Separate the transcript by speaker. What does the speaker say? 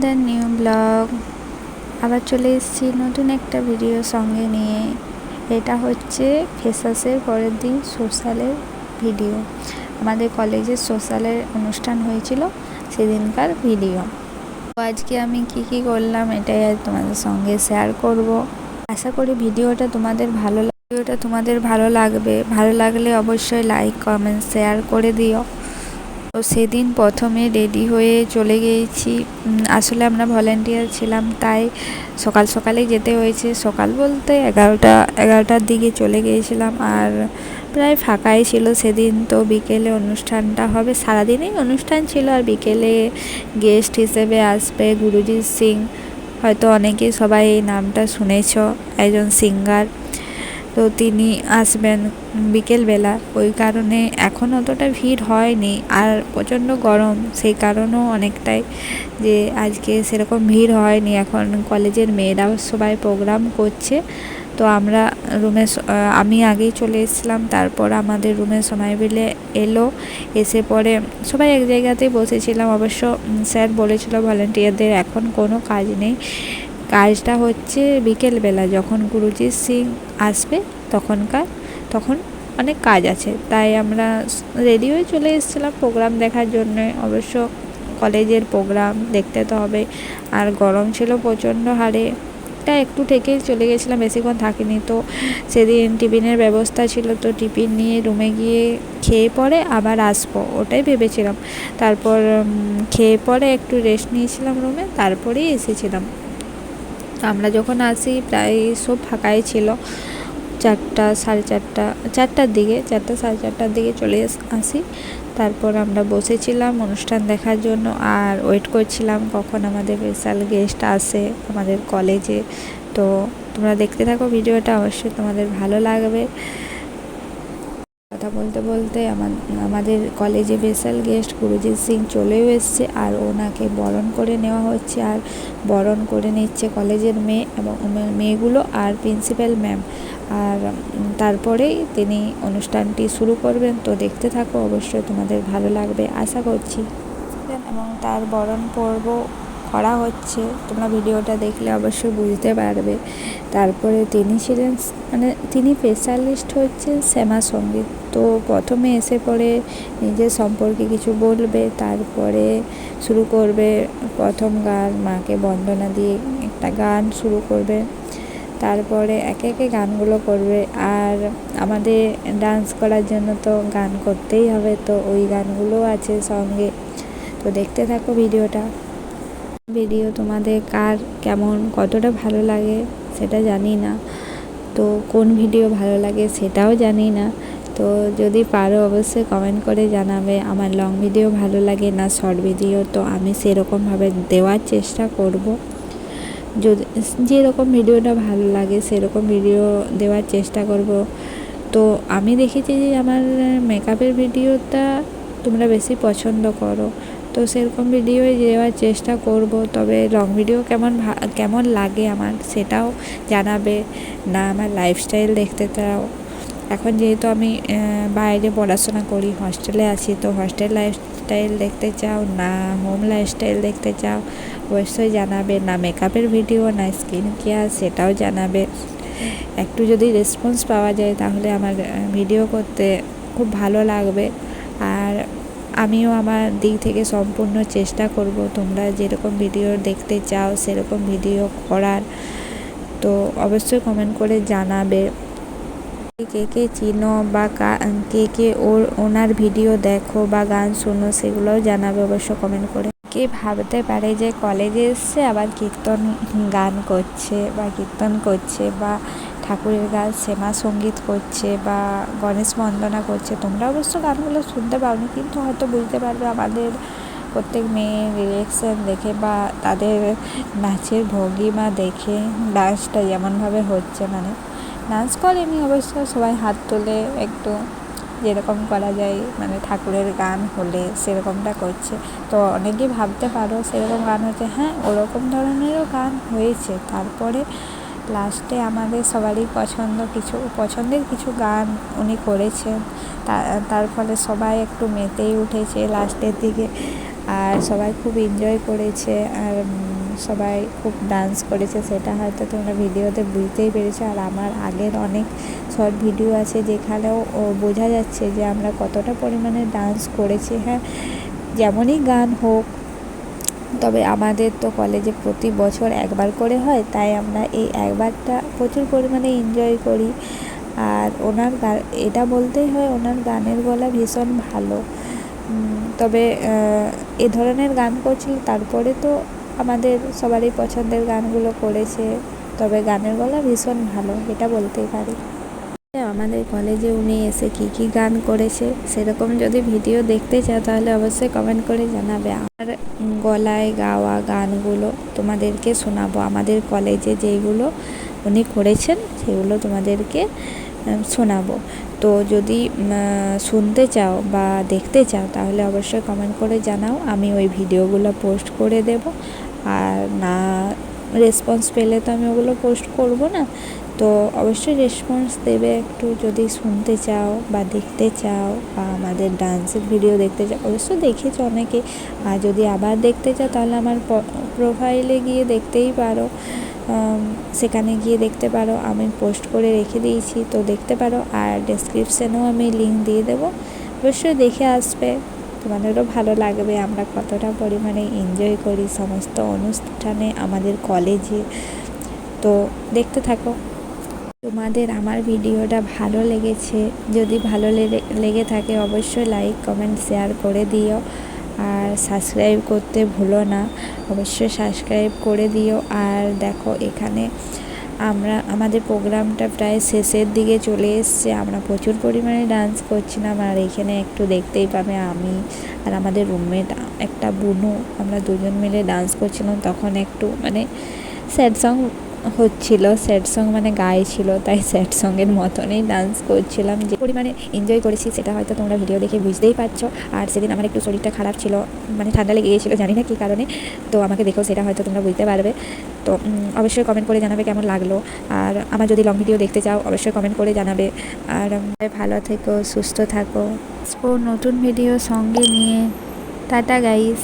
Speaker 1: Another new blog. আবার চলে এসেছি নতুন একটা ভিডিও সঙ্গে নিয়ে। এটা হচ্ছে ফ্রেশার্সের পরের দিন সোশ্যালের ভিডিও। আমাদের কলেজের সোশ্যালের অনুষ্ঠান হয়েছিল, সেদিনকার ভিডিও। তো আজকে আমি কি করলাম এটাই আজ তোমাদের সঙ্গে শেয়ার করব। আশা করি ভিডিওটা তোমাদের ভালো লাগবে। ভালো লাগলে অবশ্যই লাইক কমেন্ট শেয়ার করে দিও। তো সেদিন প্রথমে রেডি হয়ে চলে গিয়েছি। আসলে আমরা ভলেন্টিয়ার ছিলাম, তাই সকালেই যেতে হয়েছে। সকাল বলতে 11টার দিকে চলে গিয়েছিলাম, আর প্রায় ফাঁকাই ছিল সেদিন। তো বিকেলে অনুষ্ঠানটা হবে, সারাদিনই অনুষ্ঠান ছিল, আর বিকেলে গেস্ট হিসেবে আসবে গুরুজিৎ সিং। হয়তো অনেকেই সবাই এই নামটা শুনেছ, একজন সিঙ্গার। তো তিনি আসবেন বিকেলবেলা, ওই কারণে এখন অতটা ভিড় হয়নি, আর প্রচণ্ড গরম, সেই কারণেও অনেকটাই যে আজকে সেরকম ভিড় হয়নি। এখন কলেজের মেয়েরাও সবাই প্রোগ্রাম করছে। তো আমি আগেই চলে এসেছিলাম, তারপর আমাদের রুমে সময় মিলে এলো। এসে পরে সবাই এক জায়গাতেই বসেছিলাম। অবশ্য স্যার বলেছিল ভলেন্টিয়ারদের এখন কোনো কাজ নেই, কাজটা হচ্ছে বিকেলবেলা যখন গুরুজিৎ সিং আসবে তখন অনেক কাজ আছে। তাই আমরা রেডি হয়ে চলে এসেছিলাম প্রোগ্রাম দেখার জন্য। অবশ্য কলেজের প্রোগ্রাম দেখতে তো হবে, আর গরম ছিল প্রচণ্ড হারে, তাই একটু থেকেই চলে গেছিলাম, বেশিক্ষণ থাকিনি। তো সেদিন টিফিনের ব্যবস্থা ছিল, তো টিফিন নিয়ে রুমে গিয়ে খেয়ে পরে আবার আসবো ওটাই ভেবেছিলাম। তারপর খেয়ে পরে একটু রেস্ট নিয়েছিলাম রুমে, তারপরেই এসেছিলাম। আমরা যখন আসি প্রায় সব ফাঁকাই ছিল। 4টা সাড়ে 4টার দিকে 4টা সাড়ে 4টার দিকে চলে আসি। তারপর আমরা বসেছিলাম অনুষ্ঠান দেখার জন্য, আর ওয়েট করছিলাম কখন আমাদের স্পেশাল গেস্ট আসে আমাদের কলেজে। তো তোমরা দেখতে থাকো ভিডিওটা, অবশ্যই তোমাদের ভালো লাগবে। কথা বলতে বলতে আমাদের কলেজে স্পেশাল গেস্ট গুরুজিৎ সিং চলেও এসছে, আর ওনাকে বরণ করে নেওয়া হচ্ছে। আর বরণ করে নিচ্ছে কলেজের মেয়েগুলো আর প্রিন্সিপাল ম্যাম। আর তারপরেই তিনি অনুষ্ঠানটি শুরু করবেন। তো দেখতে থাকো, অবশ্যই তোমাদের ভালো লাগবে আশা করছি। এবং তার বরণ পর্ব করা হচ্ছে, তোমরা ভিডিওটা দেখলে অবশ্যই বুঝতে পারবে। তারপরে তিনি স্পেশালিস্ট হচ্ছেন শ্যামা সঙ্গীত। তো প্রথমে এসে পড়ে নিজের সম্পর্কে কিছু বলবে, তারপরে শুরু করবে প্রথম গান, মাকে বন্দনা দিয়ে একটা গান শুরু করবে। তারপরে একে একে গানগুলো করবে, আর আমাদের ডান্স করার জন্য তো গান করতেই হবে, তো ওই গানগুলো আছে সঙ্গে। তো দেখতে থাকো ভিডিও তোমাদের কতটা ভালো লাগে সেটা জানি না, তো কোন ভিডিও ভালো লাগে সেটাও জানি না। তো যদি পারো অবশ্যই কমেন্ট করে জানাবে আমার লং ভিডিও ভালো লাগে না শর্ট ভিডিও। তো আমি সেরকমভাবে দেওয়ার চেষ্টা করব, যদি যেরকম ভিডিওটা ভালো লাগে সেরকম ভিডিও দেওয়ার চেষ্টা করব। তো আমি দেখেছি যে আমার মেকআপের ভিডিওটা তোমরা বেশি পছন্দ করো, তো সেরকম ভিডিও দেওয়ার চেষ্টা করব। তবে লং ভিডিও কেমন লাগে আমার সেটাও জানাবে। না আমার লাইফস্টাইল দেখতে চাও, এখন যেহেতু আমি বাইরে পড়াশোনা করি, হস্টেলে আছি, তো হস্টেল লাইফস্টাইল দেখতে চাও না হোম লাইফস্টাইল দেখতে চাও অবশ্যই জানাবে। না মেকআপের ভিডিও না স্কিন কেয়ার সেটাও জানাবে। একটু যদি রেসপন্স পাওয়া যায় তাহলে আমার ভিডিও করতে খুব ভালো লাগবে, আর আমিও আমার দিক থেকে সম্পূর্ণ চেষ্টা করব তোমরা যেরকম ভিডিও দেখতে চাও সেরকম ভিডিও করার। তো অবশ্যই কমেন্ট করে জানাবে কে চিনো বা কে ওনার ভিডিও দেখো বা গান শোনো, সেগুলোও জানাবে অবশ্য কমেন্ট করে। কে ভাবতে পারে যে কলেজে এসছে আবার গান করছে বা ঠাকুরের গান শ্যামা সঙ্গীত করছে বা গণেশ বন্দনা করছে। তোমরা অবশ্য গানগুলো শুনতে পাওনি, কিন্তু হয়তো বুঝতে পারবে আমাদের প্রত্যেক মেয়ের রিঅ্যাকশান দেখে বা তাদের নাচের ভঙ্গিমা দেখে, ডান্সটা যেমনভাবে হচ্ছে, ডান্স করেনি অবশ্য, সবাই হাত তোলে একটু যেরকম করা যায়, ঠাকুরের গান হলে সেরকমটা করছে। তো অনেকেই ভাবতে পারো সেরকম গান হচ্ছে, হ্যাঁ ওরকম ধরনেরও গান হয়েছে। তারপরে লাস্টে আমাদের সবারই পছন্দের কিছু গান উনি করেছেন, তার ফলে সবাই একটু মেতেই উঠেছে লাস্টের দিকে, আর সবাই খুব এনজয় করেছে। আর সবাই খুব ডান্স করেছে, সেটা হয়তো তোমরা ভিডিওতে বুঝতেই পেরেছো। আর আমার আগের অনেক শর্ট ভিডিও আছে যেখানেও বোঝা যাচ্ছে যে আমরা কতটা পরিমাণে ডান্স করেছি। হ্যাঁ, যেমনই গান হোক, তবে আমাদের তো কলেজে প্রতি বছর একবার করে হয়, তাই আমরা এই একবারটা প্রচুর পরিমাণে এনজয় করি। আর ওনার গান, এটা বলতেই হয়, ওনার গানের গলা ভীষণ ভালো। তবে এ ধরনের গান করছিল, তারপরে তো আমাদের সবারই পছন্দের গানগুলো করেছে, তবে গানের গলা ভীষণ ভালো, এটা বলতেই পারি। আমাদের কলেজে উনি এসে কী কী গান করেছে সেরকম যদি ভিডিও দেখতে চাও তাহলে অবশ্যই কমেন্ট করে জানাবে। আমার গলায় গাওয়া গানগুলো তোমাদেরকে শোনাবো, আমাদের কলেজে যেইগুলো উনি করেছেন সেগুলো তোমাদেরকে শোনাবো। তো যদি শুনতে চাও বা দেখতে চাও তাহলে অবশ্যই কমেন্ট করে জানাও, আমি ওই ভিডিওগুলো পোস্ট করে দেব। আর না রেসপন্স পেলে তো আমি ওগুলো পোস্ট করব না, তো অবশ্যই রেসপন্স দেবে একটু, যদি শুনতে চাও বা দেখতে চাও বা আমাদের ডান্সের ভিডিও দেখতে চাও। অবশ্যই দেখেছো অনেকে, আর যদি আবার দেখতে চাও তাহলে আমার প্রোফাইলে গিয়ে দেখতেই পারো, সেখানে গিয়ে দেখতে পারো, আমি পোস্ট করে রেখে দিয়েছি, তো দেখতে পারো। আর ডেসক্রিপশানেও আমি লিঙ্ক দিয়ে দেবো, অবশ্যই দেখে আসবে, তোমাদেরও ভালো লাগবে আমরা কতটা পরিমাণে এনজয় করি সমস্ত অনুষ্ঠানে আমাদের কলেজে। তো দেখতে থাকো। তোমাদের আমার ভিডিওটা ভালো লেগেছে, যদি ভালো লেগে থাকে অবশ্যই লাইক কমেন্ট শেয়ার করে দিও। আর সাবস্ক্রাইব করতে ভুলো না, অবশ্যই সাবস্ক্রাইব করে দিও। আর দেখো এখানে আমাদের প্রোগ্রামটা প্রায় শেষের দিকে চলে এসছে, আমরা প্রচুর পরিমাণে ডান্স করছিলাম। আর এখানে একটু দেখতেই পাবে আমি আর আমাদের রুমমেট একটা বুনু, আমরা দুজন মিলে ডান্স করছিলাম। তখন একটু মানে স্যাড সং হচ্ছিল, স্যাড সং মানে গাইছিল, তাই স্যাড সঙের মতনই ডান্স করছিলাম। যে পরিমাণে এনজয় করেছি সেটা হয়তো তোমরা ভিডিও দেখে বুঝতেই পারছো। আর সেদিন আমার একটু শরীরটা খারাপ ছিল, মানে ঠান্ডা লেগে গিয়েছিলো, জানি না কী কারণে, তো আমাকে দেখো সেটা হয়তো তোমরা বুঝতে পারবে। তো অবশ্যই কমেন্ট করে জানাবে কেমন লাগলো। আর আমার যদি লং ভিডিও দেখতে চাও অবশ্যই কমেন্ট করে জানাবে। আর ভালো থেকো, সুস্থ থাকো, নতুন ভিডিও সঙ্গে নিয়ে। Tata guys.